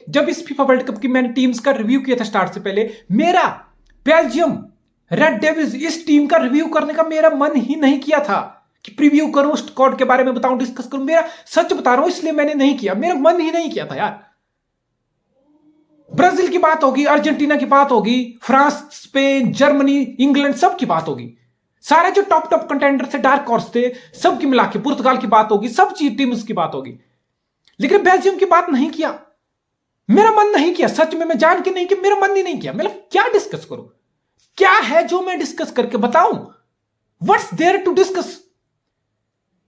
जब इस FIFA world cup की मैंने टीम्स का रिव्यू किया था स्टार्ट से पहले, मेरा बेल्जियम रेड डेविल्स इस टीम का रिव्यू करने का मेरा मन ही नहीं किया था कि प्रीव्यू करूं, स्क्वाड के बारे में बताऊं, डिस्कस करूं। मेरा सच बता रहा हूं, इसलिए मैंने नहीं किया, मेरा मन ही नहीं किया था यार। ब्राजील की बात होगी, अर्जेंटीना की बात होगी, फ्रांस, स्पेन, जर्मनी, इंग्लैंड, सब की बात होगी। सारे जो टॉप कंटेंडर थे, डार्क हॉर्स थे, सबकी मिला के पुर्तगाल की बात होगी, सब टीम्स की बात होगी। लेकिन बेल्जियम की बात नहीं किया, मेरा मन नहीं किया। सच में मैं जान के नहीं किया, मेरा मन ही नहीं किया। मतलब क्या डिस्कस करूं, क्या है जो मैं डिस्कस करके बताऊं, व्हाट्स देयर टू डिस्कस?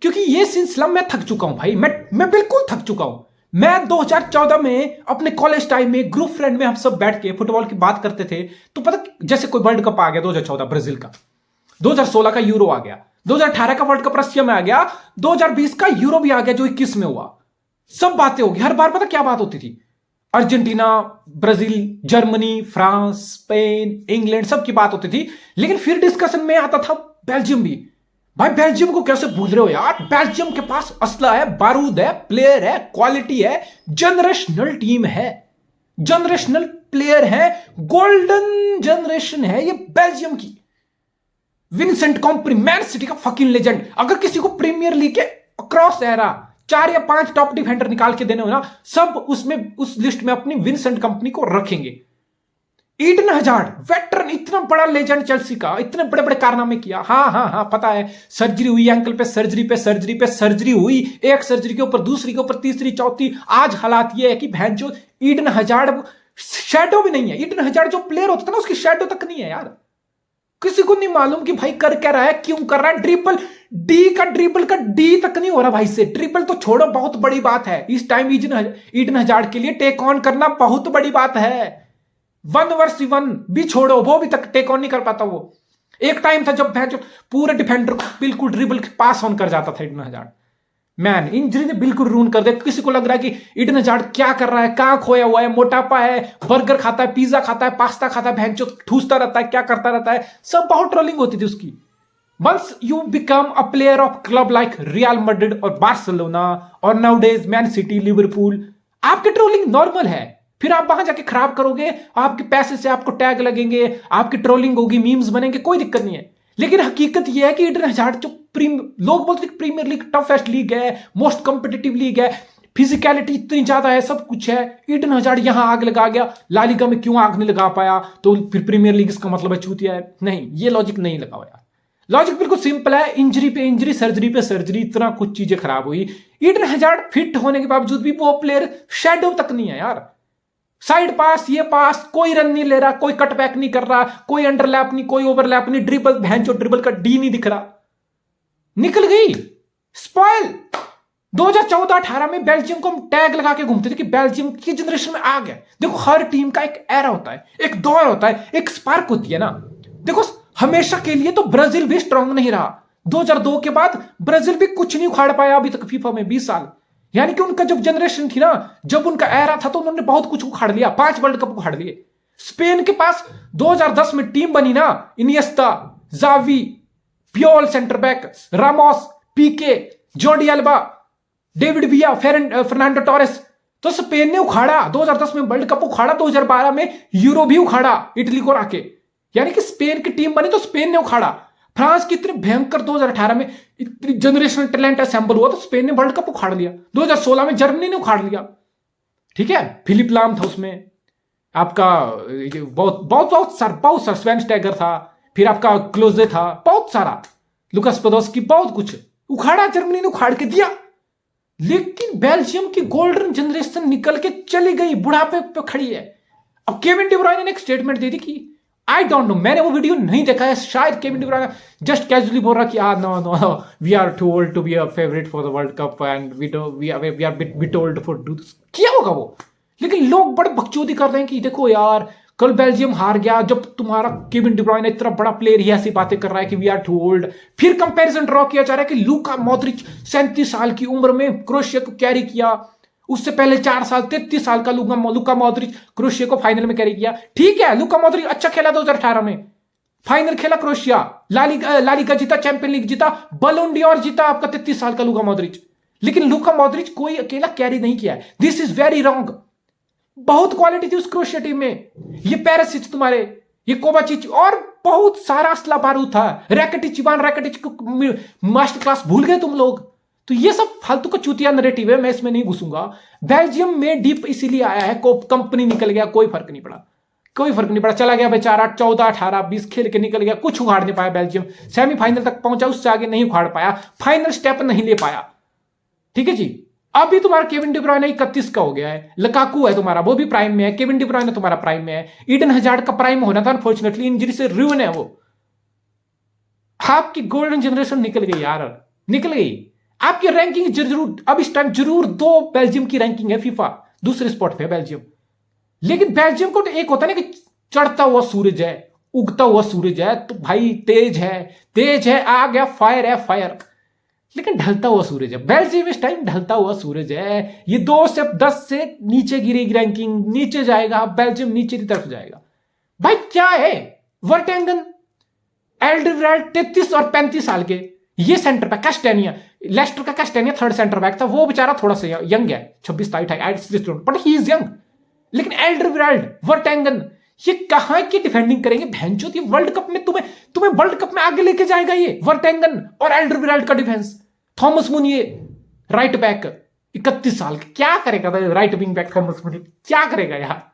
क्योंकि ये सिलसिला मैं थक चुका हूं भाई, मैं बिल्कुल थक चुका हूं। मैं 2014 में अपने कॉलेज टाइम में ग्रुप फ्रेंड में हम सब बैठ के फुटबॉल की बात करते थे, तो पता जैसे कोई वर्ल्ड कप आ गया 2014 ब्राजील का, 2016 का यूरो आ गया, 2018 का वर्ल्ड कप रशिया में आ गया, 2020 का यूरो भी आ गया जो 21 में हुआ। सब बातें होगी, हर बार पता क्या बात होती थी, Argentina, Brazil, Germany, France, Spain, England, सब की बात होती थी। लेकिन फिर डिस्कशन में आता था बेल्जियम भी। भाई बेल्जियम को कैसे भूल रहे हो यार? बेल्जियम के पास असला है, बारूद है, प्लेयर है, क्वालिटी है, जनरेशनल टीम है, जनरेशनल प्लेयर है, गोल्डन जनरेशन है ये बेल्जियम की। विंसेंट कॉम्पनी, मैन सिटी का फकिंग लेजेंड। अगर किसी को प्रीमियर लीग के अक्रॉस एरा 4 या 5 टॉप डिफेंडर निकाल के देने हो ना, सब उसमें उस लिस्ट में अपनी विंसेंट कंपनी को रखेंगे। ईडन हजार्ड वेटरन, इतना बड़ा लेजेंड चेल्सी का, इतने बड़े बड़े कारनामे किया। हाँ पता है, सर्जरी हुई एंकल पे, सर्जरी पे सर्जरी पे सर्जरी हुई, एक सर्जरी के ऊपर दूसरी के ऊपर तीसरी चौथी। आज हालात ये है कि बहन जो ईडन हजार्ड शैडो भी नहीं है। ईडन हजार्ड जो प्लेयर होता था ना, उसकी शैडो तक नहीं है यार। किसी को नहीं मालूम कि भाई कर क्या रहा है, क्यों कर रहा है। ड्रिबल ड्रिबल का डी तक नहीं हो रहा भाई से। ड्रिबल तो छोड़ो, बहुत बड़ी बात है इस टाइम ईडन हजार्ड के लिए टेक ऑन करना बहुत बड़ी बात है। 1v1 भी छोड़ो, वो भी तक टेक ऑन नहीं कर पाता वो। एक टाइम था जब जो पूरे डिफेंडर को बिल्कुल ड्रिबल पास ऑन कर जाता था ईडन हजार्ड। मैन इंजरी ने बिल्कुल रून कर दिया। किसी को लग रहा है कि ईडन हजार्ड क्या कर रहा है, कहां खोया हुआ है, मोटापा है, बर्गर खाता है, पिज्जा खाता है, पास्ता खाता है, भैंचो ठूसता रहता है, क्या करता रहता है, सब बहुत ट्रोलिंग होती थी उसकी। Once you become a player of club like Real Madrid और बार्सिलोना और नाउडेज मैन सिटी, लिवरपूल, आपके ट्रोलिंग नॉर्मल है। फिर आप वहां जाके खराब करोगे, आपके पैसे से आपको टैग लगेंगे, आपकी ट्रोलिंग होगी, मीम्स बनेंगे, कोई दिक्कत नहीं है। लेकिन हकीकत यह है कि ईडन हजार्ड जो लोग बोलते हैं प्रीमियर लीग टफेस्ट लीग है, मोस्ट कंपिटिटिव लीग है, फिजिकलिटी इतनी ज्यादा है, सब कुछ है। ईडन हजार्ड यहां आग लगा गया, ला लीगा में क्यों आग नहीं लगा पाया, तो फिर प्रीमियर लीग इसका मतलब है चूतिया है? नहीं, ये लॉजिक नहीं लगाओ यार। लॉजिक बिल्कुल सिंपल है, इंजरी पे इंजरी, सर्जरी पे सर्जरी, इतना कुछ चीजें खराब हुई। ईडन हजार्ड फिट होने के बावजूद भी वो प्लेयर शैडो तक नहीं है यार। साइड पास, ये पास, कोई रन नहीं ले रहा, कोई कटबैक नहीं कर रहा, कोई अंडरलैप नहीं, कोई ओवरलैप नहीं, ड्रिबल भैंचो ड्रिबल का डी नहीं दिख रहा। निकल गई स्पॉइल। 2014-18 में बेल्जियम को हम टैग लगा के घूमते थे कि बेल्जियम की जनरेशन में आ गया। देखो हर टीम का एक एरा होता है, एक दौर होता है, एक स्पार्क होती है ना। देखो हमेशा के लिए तो ब्राजील भी स्ट्रांग नहीं रहा। 2002 के बाद ब्राजील भी कुछ नहीं उखाड़ पाया अभी तक फीफा में 20 साल। यानी कि उनका जब जनरेशन थी ना, जब उनका एरा था, तो उन्होंने बहुत कुछ उखाड़ लिया, 5 वर्ल्ड कप उखाड़ लिए। स्पेन के पास 2010 में टीम बनी ना, Iniesta, Xavi, Puyol centre back, Ramos, Pique, Jordi Alba, David Villa, Fernando Torres, तो स्पेन ने उखाड़ा। 2010 में वर्ल्ड कप उखाड़ा, 2012 में यूरो भी उखाड़ा इटली को राके। यानी कि स्पेन की टीम बनी तो स्पेन ने उखाड़ा। फ्रांस की इतनी भयंकर 2018 में इतनी जनरेशनल टैलेंट असेंबल हुआ, तो स्पेन ने वर्ल्ड कप उखाड़ लिया। 2016 में जर्मनी ने उखाड़ लिया, ठीक है। फिलिप लाम था उसमें, आपका बहुत सारा स्वेनस्टेगर था, फिर आपका क्लोजे था, बहुत सारा, लुकास पोदोस्की, बहुत कुछ उखाड़ा, जर्मनी ने उखाड़ के दिया। लेकिन बेल्जियम की गोल्डन जनरेशन निकल के चली गई, बुढ़ापे पे खड़ी है। अब केविन डी ब्रुयने ने एक स्टेटमेंट दे दी कि आई डोंट नो, मैंने वो वीडियो नहीं देखा है, शायद Kevin De Bruyne just casually बोल रहा कि no we are too old to be a favourite for the World Cup and we are bit old for do this. क्या होगा वो? लेकिन लोग बड़े बकचोदी कर रहे हैं कि देखो यार, कल बेल्जियम हार गया, जब तुम्हारा केविन डी ब्रुयने इतना बड़ा प्लेयर ही ऐसी बातें कर रहा है कि वी आर टू ओल्ड। फिर कंपैरिजन ड्रॉ किया जा रहा है कि लूका मॉड्रिच 37 साल की उम्र में क्रोएशिया को कैरी किया, उससे पहले 4 साल 33 साल का लूका मॉड्रिच क्रोएशिया को फाइनल में कैरी किया। ठीक है, लूका मॉड्रिच अच्छा खेला 2018 में, फाइनल खेला क्रोएशिया, लालिगा जीता, चैंपियन लीग जीता, बलोन डी ऑर जीता आपका 33 साल का लूका मॉड्रिच। लेकिन लूका मॉड्रिच कोई अकेला कैरी नहीं किया है। This is very wrong. बहुत क्वालिटी थी उस क्रोएशिया टीम में। ये पेरिसिच तुम्हारे, ये कोवाचिच और बहुत सारा असला बारूद था। रैकेटिच, इवान रैकेटिच को मास्टर क्लास भूल गए तुम लोग। तो ये सब फालतू का चूतिया नैरेटिव है, मैं इसमें नहीं घुसूंगा। बेल्जियम में डीप इसीलिए आया है, कंपनी निकल गया, कोई फर्क नहीं पड़ा, कोई फर्क नहीं पड़ा। चला गया बेचारा 14, 18, 20 खेल के निकल गया, कुछ उखाड़ नहीं पाया बेल्जियम। सेमीफाइनल तक पहुंचा, उससे आगे नहीं उखाड़ पाया, फाइनल स्टेप नहीं ले पाया। ठीक है जी। अभी तुम्हारा केविन डी ब्रुयने 31 का हो गया है, लकाकू है तुम्हारा, वो भी प्राइम में है, केविन डी ब्रुयने तुम्हारा प्राइम में है, ईडन हजार्ड का प्राइम होना था, अनफॉर्चुनेटली इंजरी से रूइन है वो। आपकी गोल्डन जनरेशन निकल गई यार, निकल गई। आपकी रैंकिंग जरूर अब इस टाइम जरूर 2 बेल्जियम की रैंकिंग है, फीफा दूसरे स्पॉट पे बेल्जियम। लेकिन बेल्जियम को तो एक होता है ना कि चढ़ता हुआ सूरज है, उगता हुआ सूरज है, तो भाई तेज है, तेज है, आ गया, फायर है, फायर। लेकिन ढलता हुआ सूरज है बेल्जियम इस टाइम, ढलता हुआ सूरज है। ये 2 से 10 से नीचे गिरेगी रैंकिंग, नीचे जाएगा बेल्जियम, नीचे की तरफ जाएगा। भाई क्या है, वर्टेंगन, एल्डरवेल्ड 33 और 35 साल के, ये सेंटर पे कैस्टेनिया, लेस्टर का कैस्टेनिया थर्ड सेंटर बैक था, वो बेचारा थोड़ा सा यंग है, 26 बट ही इज यंग। लेकिन एल्डरवेल्ड, वर्टेंगन, ये कहां की डिफेंडिंग करेंगे भैंचोद? ये वर्ल्ड कप में तुम्हें वर्ल्ड कप में आगे लेके जाएगा ये वर्टेंगन और एल्डरवेल्ड का डिफेंस। थॉमस मुनिए राइट बैक 31 साल के, क्या करेगा राइट विंग बैक थॉमस मुनिए, क्या करेगा यार?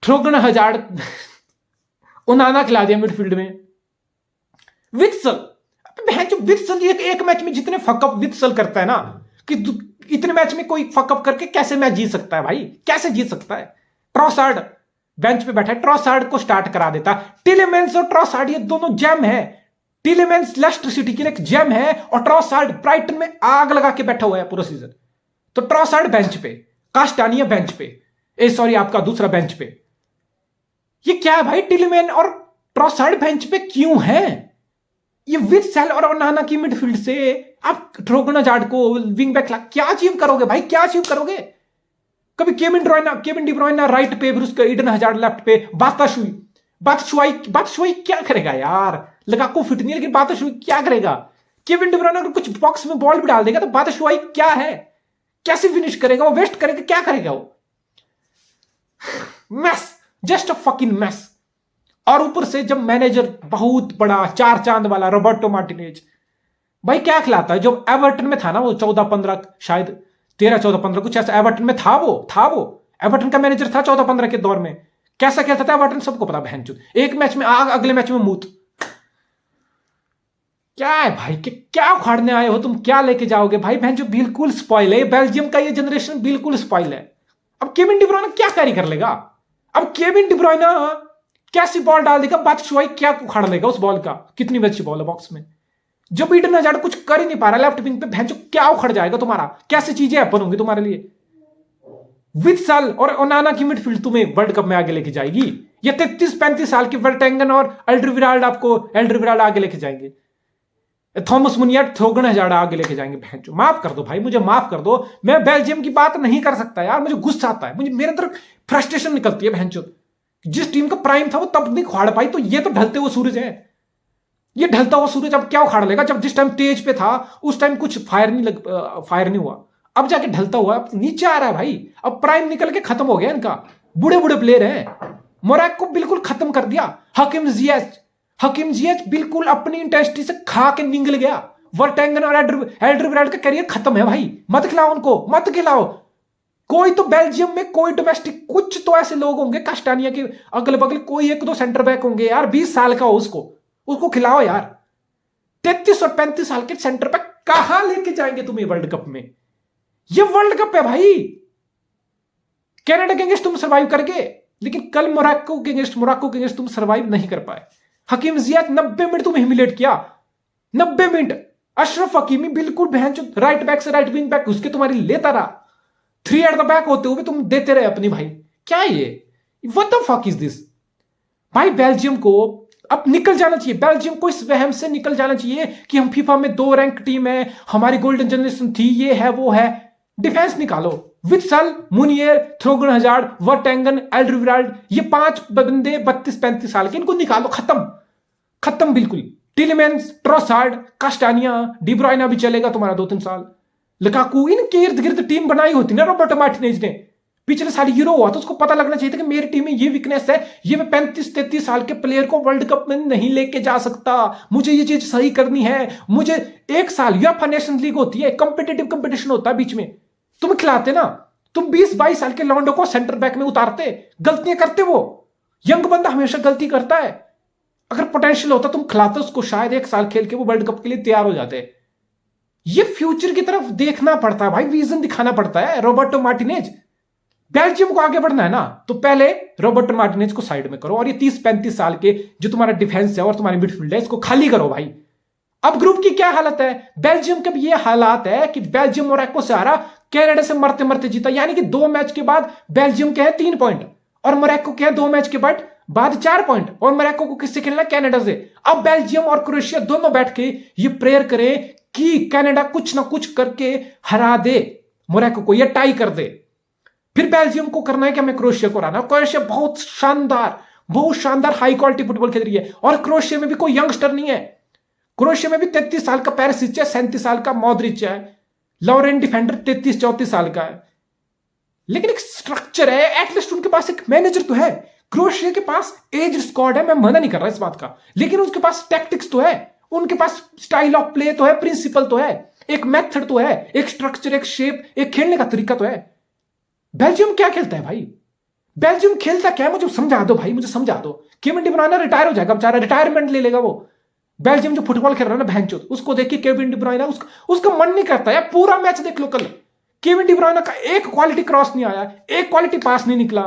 ट्रोगन हजार्ड उनाना खिला दिया मिडफील्ड में। वित्सल, वित्सल एक मैच में जितने फकअप वित्सल करता है ना, कि इतने मैच में कोई फकअप करके कैसे मैच जीत सकता है भाई, कैसे जीत सकता है? ट्रॉसार्ड बेंच पे बैठा है, ट्रॉसार्ड को स्टार्ट करा देता। टिलेमेंस और ट्रॉसार्ड ये दोनों जेम है। टिलेमेंस लेस्टर सिटी के लिए एक जेम है और ट्रॉसार्ड ब्राइटन में आग लगा के बैठा हुआ है पूरा सीजन। तो ट्रॉसार्ड बेंच पे, कास्टानिया बेंच पे, सॉरी आपका दूसरा बेंच पे। ये क्या है भाई? टिलेमेन और ट्रॉसार्ड बेंच पे क्यों है? ये वित्सल और ओनाना की मिडफील्ड से आप ट्रोगन हजार्ड को विंग बैक क्या अचीव करोगे भाई, क्या अचीव करोगे? कभी केविन डी ब्रुयने राइट पे, फिर उसका ईडन हजार्ड लेफ्ट पे, बातशुई क्या करेगा यार? लगाको फिट नहीं, लेकिन बातशुई क्या करेगा? केविन डी ब्रुयने अगर कुछ बॉक्स में बॉल भी डाल देगा तो बातशुई क्या है, कैसे फिनिश करेगा वो? वेस्ट करेगा, क्या करेगा वो? Mess, just a fucking mess. और ऊपर से जब मैनेजर बहुत बड़ा 4 चांद वाला रॉबर्टो मार्टिनेज, भाई क्या खिलाता है? जो एवर्टन में था ना वो 14-15, शायद 13-14-15 कुछ ऐसा एवर्टन में था वो एवर्टन का मैनेजर था 14-15 के दौर में। कैसा खेलता था एवर्टन सबको पता, बहनचोद। एक मैच में आग, अगले मैच में मूत। क्या है भाई, क्या उखाड़ने आए हो तुम? क्या लेके जाओगे भाई? बहनचोद बिल्कुल स्पॉइल है बेल्जियम का, ये जनरेशन बिल्कुल स्पॉइल है। अब केविन डी ब्रुयने क्या कैरी कर लेगा? अब केविन डी ब्रुयने कैसी बॉल डाल देगा, बातशुई क्या उखाड़ लेगा उस बॉल का? कितनी अच्छी बॉल है बॉक्स में। जब ईडन हजार्ड कुछ कर ही नहीं पा रहा लेफ्ट विंग पे, भैंचो क्या उखड़ जाएगा तुम्हारा? कैसे चीजें हैपन होंगी तुम्हारे लिए? वित्सल और ओनाना की मिडफील्ड तुम्हें वर्ल्ड कप में आगे लेके जाएगी? ये 33-35 साल के वर्टेंगन और एल्डरवेल्ड आगे लेके जाएंगे। थॉमस मुनिया, ट्रोगन हजार्ड आगे लेके जाएंगे। भैंचो माफ कर दो भाई, मुझे माफ कर दो। मैं बेल्जियम की बात नहीं कर सकता यार, मुझे गुस्सा आता है, मुझे मेरे अंदर फ्रस्ट्रेशन निकलती है। भैंचो जिस टीम का प्राइम था वो तब नहीं उखाड़ पाई, तो ये तो ढलते हुए सूरज है। ये ढलता हुआ सूरज अब क्या उखाड़ लेगा? जब जिस टाइम तेज पे था उस टाइम कुछ फायर नहीं हुआ, अब जाके ढलता हुआ अब नीचे आ रहा है भाई। अब प्राइम निकल के खत्म हो गया इनका, बूढ़े बूढ़े प्लेयर हैं। मोरक्को बिल्कुल खत्म कर दिया। हकीम जिएच बिल्कुल अपनी इंटेंसिटी से खा के निकल गया। वर्टेंगन और एल्डरवेल्ड का करियर खत्म है भाई, मत खिलाओ उनको, मत खिलाओ। कोई तो बेल्जियम में कोई डोमेस्टिक कुछ तो ऐसे लोग होंगे, कास्टानिया के अगल बगल कोई 1-2 सेंटर बैक होंगे यार, 20 साल का हो उसको खिलाओ यार। 33 और 35 साल के सेंटर बैक कहां लेके जाएंगे तुम्हें वर्ल्ड कप में? ये वर्ल्ड कप है भाई। कनाडा के अगेंस्ट तुम सर्वाइव करके, लेकिन कल मोरक्को के अगेंस्ट तुम सर्वाइव नहीं कर पाए। हकीम जियाच 90 मिनट तुम ह्यूमिलेट किया, 90 मिनट। अशरफ हकीमी बिल्कुल बहन राइट बैक से राइट विंग बैक उसके तुम्हारी लेता रहा, 3 एट द बैक होते हुए तुम देते रहे अपनी। भाई क्या ये, what the fuck is this भाई? बेल्जियम को अब निकल जाना चाहिए, बेल्जियम को इस वहम से निकल जाना चाहिए कि हम फीफा में 2 रैंक टीम है, हमारी गोल्डन जनरेशन थी, ये है वो है। डिफेंस निकालो, वित्सल, मुनियर, ट्रोगन हजार्ड, वर्टेंगन, एल्डरवेल्ड, ये 5 बंदे 32-35 साल के, इनको निकालो, खत्म बिल्कुल। टिलेमेंस, ट्रॉसार्ड, कास्टानिया, डी ब्रुयने भी चलेगा तुम्हारा 2-3 साल। लुकाकू, इनके इर्द गिर्द टीम बनाई होती ना रॉबर्टो मार्टिनेज ने, पिछले साल यूरो हुआ तो उसको पता लगना चाहिए था कि मेरी टीम में ये वीकनेस है, ये मैं 35-33 साल के प्लेयर को वर्ल्ड कप में नहीं लेके जा सकता, मुझे ये चीज सही करनी है। मुझे एक साल यूएफए नेशंस लीग होती है, कंपिटिटिव कंपटीशन होता है बीच में, तुम खिलाते ना, तुम 20-22 साल के लॉन्डो को सेंटर बैक में उतारते, गलतियां करते, वो यंग बंदा हमेशा गलती करता है। अगर पोटेंशियल होता तुम खिलाते उसको, शायद एक साल खेल के वो वर्ल्ड कप के लिए तैयार हो जाते। ये फ्यूचर की तरफ देखना पड़ता है भाई, विजन दिखाना पड़ता है। रॉबर्टो मार्टिनेज, बेल्जियम को आगे बढ़ना है ना, तो पहले रॉबर्टो मार्टिनेज को साइड में करो और ये 30-35 साल के जो तुम्हारा डिफेंस है और तुम्हारी मिडफील्ड है इसको खाली करो भाई। अब ग्रुप की क्या हालत है, बेल्जियम के ये हालात है कि बेल्जियम मोरक्को से हारा, कनाडा से मरते मरते जीता, यानी कि 2 मैच के बाद बेल्जियम के हैं 3 पॉइंट और मोरक्को के हैं 2 मैच के बाद 4 पॉइंट, और मोरक्को को किससे खेलना, कनाडा से। अब बेल्जियम और क्रोएशिया दोनों बैठ के ये प्रेयर करें कि कनाडा कुछ ना कुछ करके हरा दे मोरक्को को, या टाई कर दे। फिर बेल्जियम को करना है कि हमें क्रोएशिया को हराना। क्रोएशिया बहुत शानदार हाई क्वालिटी फुटबॉल खेल रही है, और क्रोएशिया में भी कोई यंगस्टर नहीं है। क्रोएशिया में भी 33 साल का पेरिसिच है, 37 साल का मॉड्रिच है, लॉरेन डिफेंडर 33-34 साल का है, लेकिन एक स्ट्रक्चर है, एटलीस्ट उनके पास एक मैनेजर तो है। क्रोएशिया के पास एज स्क्वाड है, मैं मना नहीं कर रहा इस बात का, लेकिन उसके पास टैक्टिक्स तो है, उनके पास स्टाइल ऑफ प्ले तो है, प्रिंसिपल तो है, एक मेथड तो है, एक स्ट्रक्चर, एक शेप, एक खेलने का तरीका तो है। बेल्जियम क्या खेलता है भाई, बेल्जियम खेलता क्या है, मुझे समझा दो भाई, मुझे समझा दो। केविन डी ब्रुयने रिटायर हो जाएगा बेचारा, रिटायरमेंट ले लेगा वो। बेल्जियम जो फुटबॉल खेल रहा है ना भैंचोद, उसको देख के केविन डी ब्रुयने उसका मन नहीं करता यार। पूरा मैच देख लो कल, केविन डी ब्रुयने का एक क्वालिटी क्रॉस नहीं आया, एक क्वालिटी पास नहीं निकला,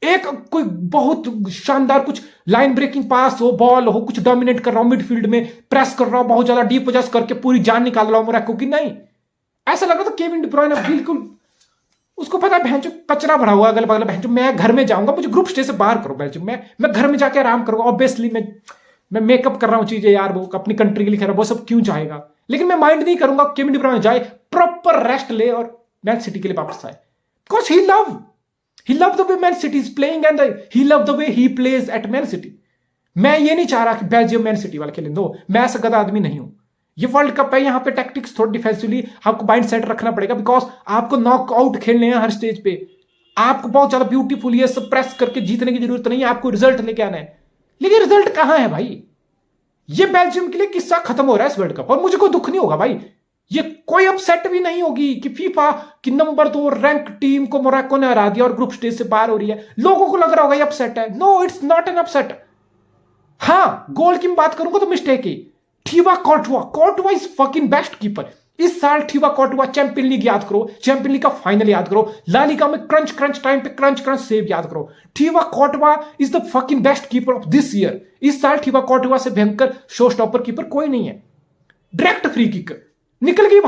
एक कोई बहुत शानदार कुछ लाइन ब्रेकिंग पास हो, बॉल हो, कुछ डोमिनेट कर रहा हूं मिडफील्ड में, प्रेस कर रहा हूं बहुत ज्यादा, डीप पोजेस करके पूरी जान निकाल रहा हूं मोरक्को की, नहीं। ऐसा लग रहा था केविन डी ब्रुयने बिल्कुल, उसको पता है भैंचो कचरा भरा हुआ अगल बगल, भैंचो मैं घर में जाऊंगा, मुझे ग्रुप स्टेज से बाहर करो बेल्जियम, मैं घर में जाके आराम करूंगा। ऑब्वियसली मैं मेकअप कर रहा हूं चीजें यार, वो अपनी कंट्री के लिए खेल रहा, वो सब क्यों चाहेगा, लेकिन मैं माइंड नहीं करूंगा। केविन डी ब्रुयने जाए, प्रॉपर रेस्ट ले और मैन सिटी के लिए वापस आए, because he loved the way Man City is playing and he loved the way he plays at Man City। मैं ये नहीं चाह रहा कि बेल्जियम मैन सिटी वाले खेलें, दो, मैं ऐसा गधा आदमी नहीं हूं। ये वर्ल्ड कप है, यहां पे टैक्टिक्स थोड़ा डिफेंसिवली आपको माइंड सेट रखना पड़ेगा, बिकॉज आपको नॉकआउट खेलने हैं हर स्टेज पे। आपको बहुत ज्यादा ब्यूटीफुल ये सब प्रेस करके जीतने की जरूरत नहीं है, आपको रिजल्ट लेके आना है। लेकिन रिजल्ट कहां है भाई, ये बेल्जियम के लिए किस्सा खत्म हो रहा है इस वर्ल्ड कप, और मुझे कोई दुख नहीं होगा भाई, ये कोई अपसेट भी नहीं होगी कि फीफा की नंबर 2 रैंक टीम को मोरक्को ने हरा दिया और ग्रुप स्टेज से बाहर हो रही है। लोगों को लग रहा होगा ये अपसेट है, no it's not an upset. हां, गोल की बात करूंगा तो मिस्टेक ही, Thibaut Courtois is fucking best keeper. इस साल थीबा कोर्टुआ चैंपियन लीग याद करो, चैंपियन लीग का फाइनल याद करो, ला लीगा में क्रंच टाइम पे क्रंच सेव याद करो। Thibaut Courtois is the fucking best keeper of this year. इस साल थीबा कोर्टुआ से भयंकर शो स्टॉपर कीपर कोई नहीं है। डायरेक्ट फ्री किक निकल गई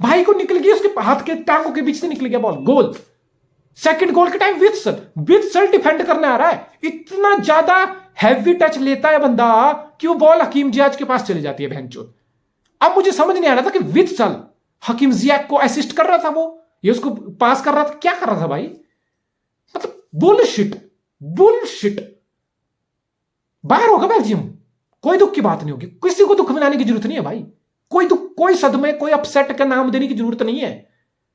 भाई को निकल गई, उसके हाथ के टांगों के बीच से निकल गया बॉल, गोल। सेकंड गोल के टाइम वित्सल डिफेंड करने आ रहा है, इतना ज्यादा हैवी टच लेता है बंदा कि वो बॉल हकीम जियाज के पास चली जाती है भैंचोद। अब मुझे समझ नहीं आ रहा था कि वित्सल हकीम जियाज को असिस्ट कर रहा था, वो ये उसको पास कर रहा था, क्या कर रहा था भाई, मतलब बुलशिट। बाहर होगा बेल्जियम, कोई दुख की बात नहीं होगी, किसी को दुख मिलाने की जरूरत नहीं है भाई, कोई दुख, कोई सदमे, कोई अपसेट का नाम देने की जरूरत नहीं है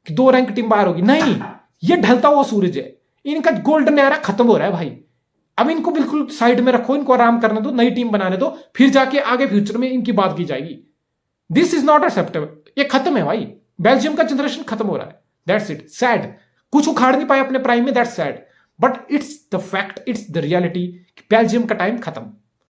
कि 2 रैंक टीम बाहर होगी, नहीं। ये ढलता हुआ सूरज है, इनका गोल्डन एरा खत्म हो रहा है भाई। अब इनको बिल्कुल साइड में रखो, इनको आराम करने दो, नई टीम बनाने दो, फिर जाके आगे फ्यूचर में इनकी बात की जाएगी। दिस इज नॉट एक्सेप्टेबल, ये खत्म है भाई, बेल्जियम का जनरेशन खत्म हो रहा है, दैट्स इट। सैड, कुछ उखाड़ नहीं पाए अपने प्राइम में, that's sad, but it's the fact, it's the reality, Belgium का टाइम खत्म।